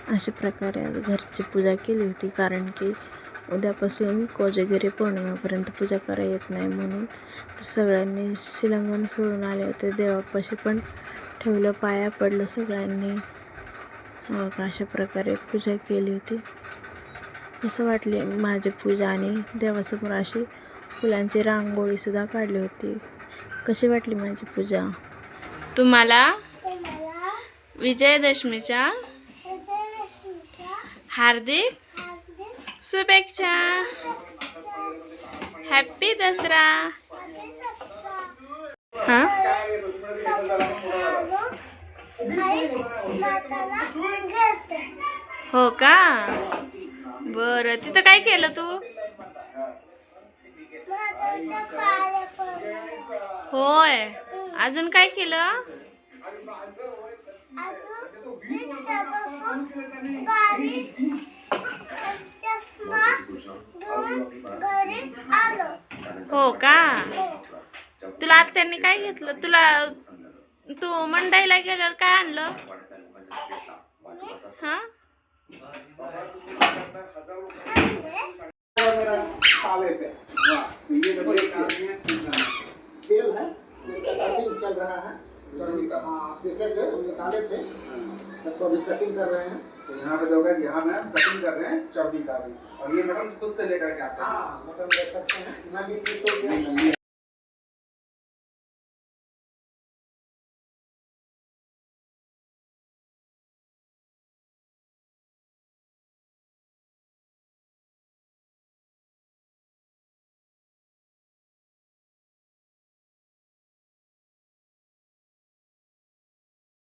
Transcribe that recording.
अशा प्रकारे आज घरची पूजा केली होती, कारण की उद्यापासून कोजागिरी पौर्णिमेपर्यंत पूजा करा येत नाही म्हणून. तर सगळ्यांनी शिलांगण खेळून आले होते. देवापाशी पण ठेवलं, पाया पडलं सगळ्यांनी. अशा प्रकारे पूजा केली होती. असं वाटली माझी पूजा, आणि देवासमोर अशी फुलांची रांगोळीसुद्धा काढली होती. कशी वाटली माझी पूजा तुम्हाला? विजयादशमीच्या हार्दिक शुभेच्छा. हॅपी दसरा. हां, हो का? बरं, तिथं काय केलं तू? होय, अजून काय केलं? हो का? तुला आत्यांनी काय घेतलं? तू मंडईला गेल्यावर काय आणलं? हा, तावे पे ये देखो एक तेल है, कटिंग चल रहा है। हाँ, देखे थे निकाले थे, तो अभी कटिंग कर रहे हैं। तो यहाँ पे जो है यहाँ में कटिंग कर रहे हैं चौकी का भी, और ये मटन खुद से लेकर के आते हैं। हाँ, मटन ले सकते हैं, ना भी